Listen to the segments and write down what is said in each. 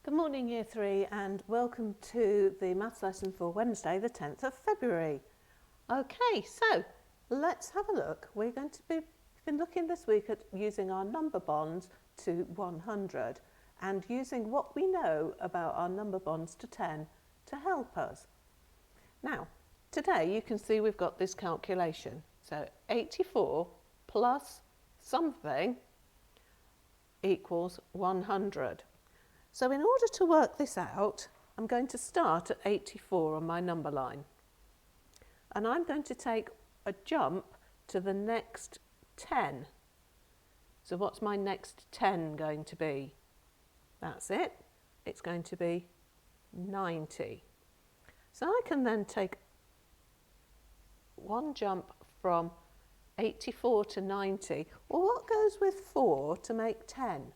Good morning Year 3 and welcome to the maths lesson for Wednesday the 10th of February. Okay, so let's have a look. We're going to been looking this week at using our number bonds to 100 and using what we know about our number bonds to 10 to help us. Now, today you can see we've got this calculation. So 84 plus something equals 100. So in order to work this out, I'm going to start at 84 on my number line. And I'm going to take a jump to the next 10. So what's my next 10 going to be? That's it. It's going to be 90. So I can then take one jump from 84 to 90. Well, what goes with 4 to make 10?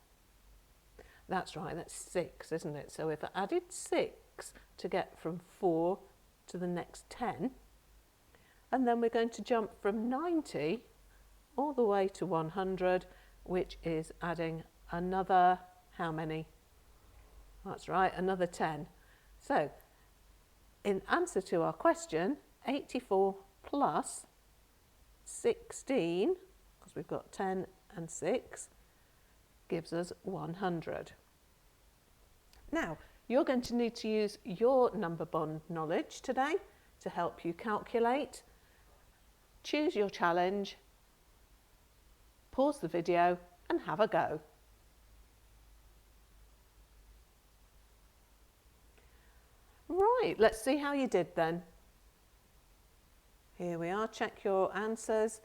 That's right, that's 6, isn't it? So if I added 6 to get from 4 to the next 10, and then we're going to jump from 90 all the way to 100, which is adding another, how many? That's right, another 10. So in answer to our question, 84 plus 16, because we've got 10 and 6, gives us 100. Now, you're going to need to use your number bond knowledge today to help you calculate. Choose your challenge, pause the video and have a go. Right, let's see how you did then. Here we are, check your answers.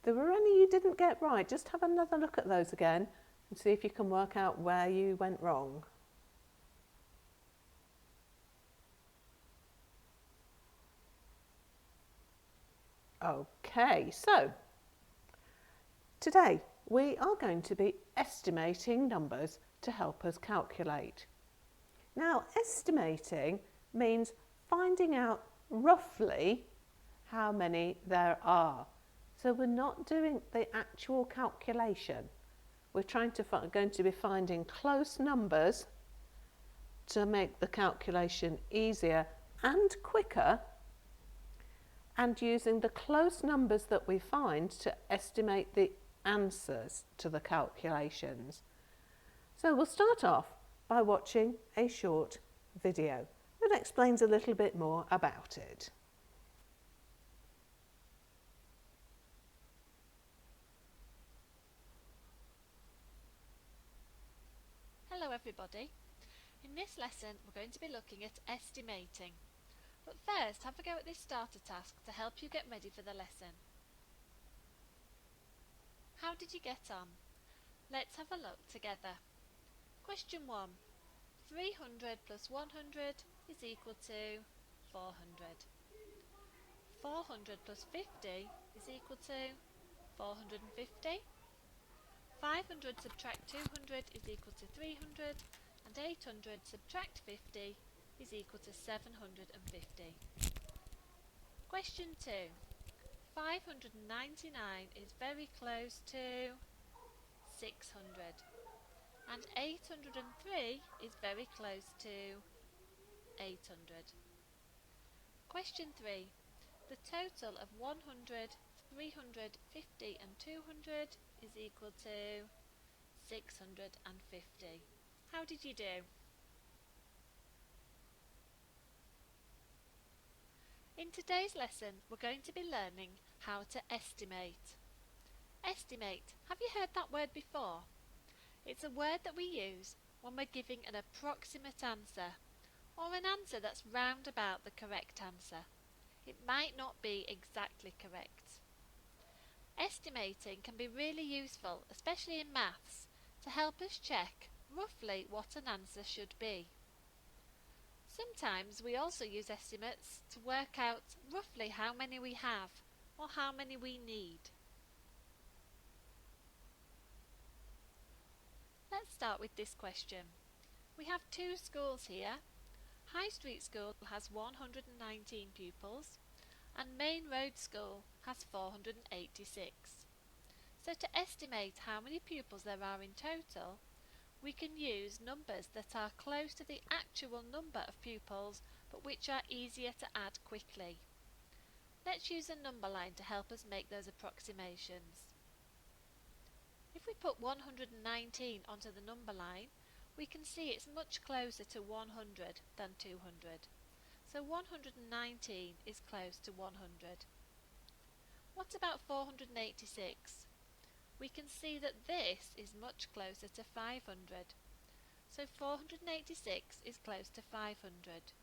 There were any you didn't get right. Just have another look at those again and see if you can work out where you went wrong. Okay, so today we are going to be estimating numbers to help us calculate. Now, estimating means finding out roughly how many there are. So we're not doing the actual calculation. We're going to be finding close numbers to make the calculation easier and quicker, and using the close numbers that we find to estimate the answers to the calculations. So we'll start off by watching a short video that explains a little bit more about it. Hello everybody. In this lesson we're going to be looking at estimating. But first have a go at this starter task to help you get ready for the lesson. How did you get on? Let's have a look together. Question 1. 300 plus 100 is equal to 400. 400 plus 50 is equal to 450. 500 subtract 200 is equal to 300, and 800 subtract 50 is equal to 750. Question 2. 599 is very close to 600, and 803 is very close to 800. Question 3. The total of 100, 350 and 200 is equal to 650. How did you do? In today's lesson, we're going to be learning how to estimate. Estimate. Have you heard that word before? It's a word that we use when we're giving an approximate answer, or an answer that's round about the correct answer. It might not be exactly correct. Estimating can be really useful, especially in maths, to help us check roughly what an answer should be. Sometimes we also use estimates to work out roughly how many we have or how many we need. Let's start with this question. We have two schools here. High Street School has 119 pupils and Main Road School has 486. So to estimate how many pupils there are in total, we can use numbers that are close to the actual number of pupils but which are easier to add quickly. Let's use a number line to help us make those approximations. If we put 119 onto the number line, we can see it's much closer to 100 than 200. So 119 is close to 100. What about 486? We can see that this is much closer to 500. So 486 is close to 500.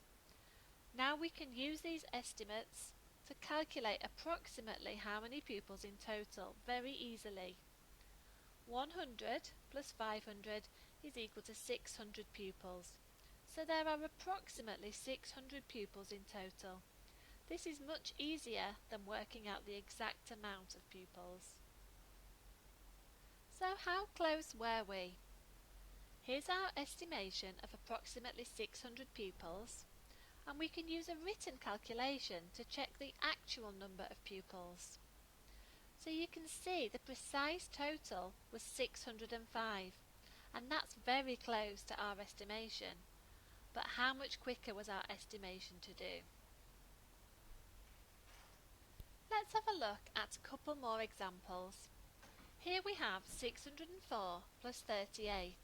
Now we can use these estimates to calculate approximately how many pupils in total very easily. 100 plus 500 is equal to 600 pupils. So there are approximately 600 pupils in total. This is much easier than working out the exact amount of pupils. So how close were we? Here's our estimation of approximately 600 pupils, and we can use a written calculation to check the actual number of pupils. So you can see the precise total was 605, and that's very close to our estimation. But how much quicker was our estimation to do? Let's have a look at a couple more examples. Here we have 604 plus 38.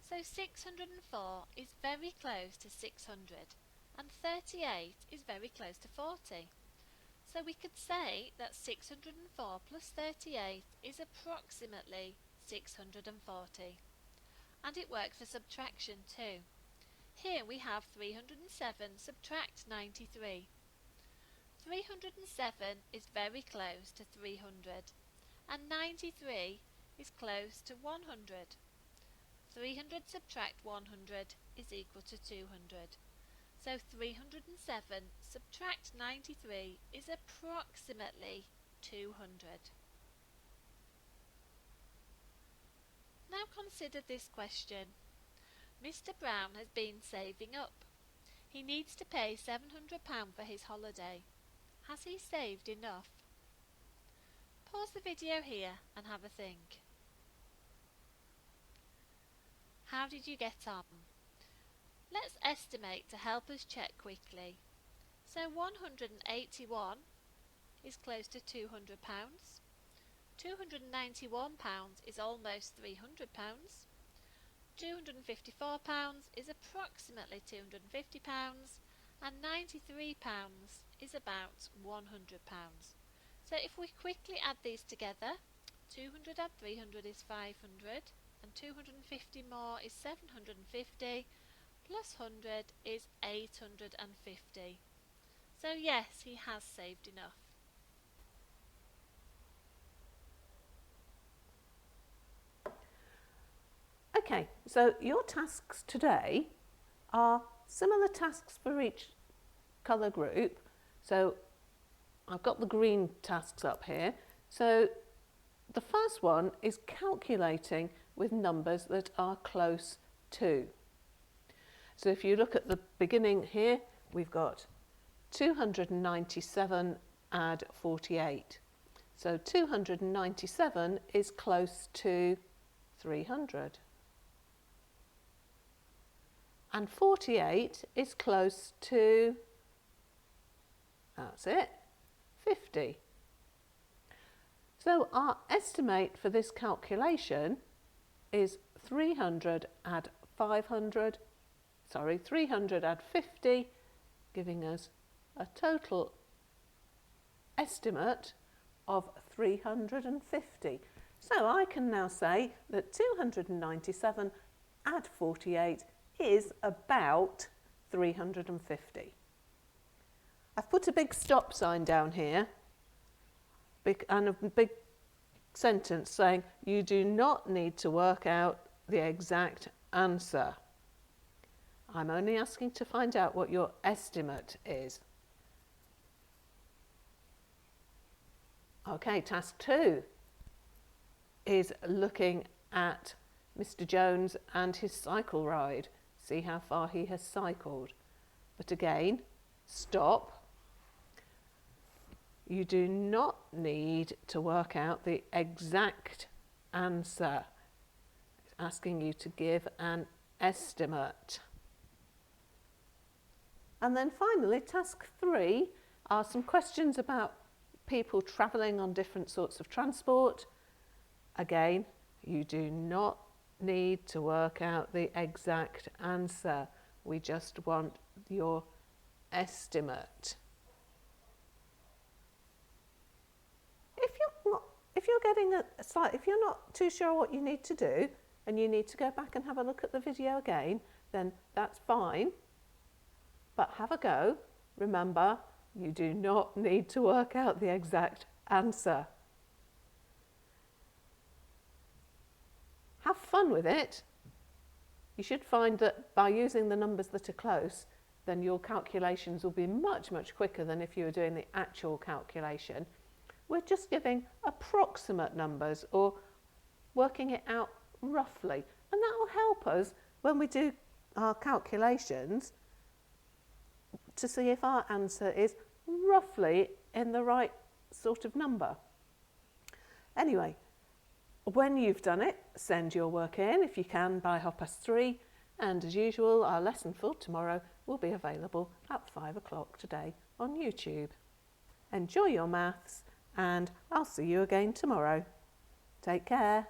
So 604 is very close to 600, and 38 is very close to 40. So we could say that 604 plus 38 is approximately 640. And it works for subtraction too. Here we have 307 subtract 93. 307 is very close to 300, and 93 is close to 100. 300 subtract 100 is equal to 200. So 307 subtract 93 is approximately 200. Now consider this question. Mr. Brown has been saving up. He needs to pay £700 for his holiday. Has he saved enough? Pause the video here and have a think. How did you get on? Let's estimate to help us check quickly. So 181 is close to £200. £291 is almost £300. £254 is approximately £250, and £93 is about £100. So if we quickly add these together, 200 add 300 is 500, and 250 more is 750, plus 100 is 850. So yes, he has saved enough. Okay, so your tasks today are similar tasks for each colour group. So I've got the green tasks up here. So the first one is calculating with numbers that are close to. So if you look at the beginning here, we've got 297 add 48. So 297 is close to 300. And 48 is close to, that's it, 50. So our estimate for this calculation is 300 add 50, giving us a total estimate of 350. So I can now say that 297 add 48 is about 350. I've put a big stop sign down here and a big sentence saying you do not need to work out the exact answer. I'm only asking to find out what your estimate is. Okay, task 2 is looking at Mr. Jones and his cycle ride. See how far he has cycled. But again, stop. You do not need to work out the exact answer. asking you to give an estimate. And then finally, task 3 are some questions about people travelling on different sorts of transport. Again, you do not need to work out the exact answer. We just want your estimate. If you're not too sure what you need to do and you need to go back and have a look at the video again, then that's fine. But have a go. Remember, you do not need to work out the exact answer. Have fun with it. You should find that by using the numbers that are close, then your calculations will be much, much quicker than if you were doing the actual calculation. We're just giving approximate numbers or working it out roughly. And that will help us when we do our calculations to see if our answer is roughly in the right sort of number. Anyway, when you've done it, send your work in if you can by 3:30. And as usual, our lesson for tomorrow will be available at 5 o'clock today on YouTube. Enjoy your maths, and I'll see you again tomorrow. Take care.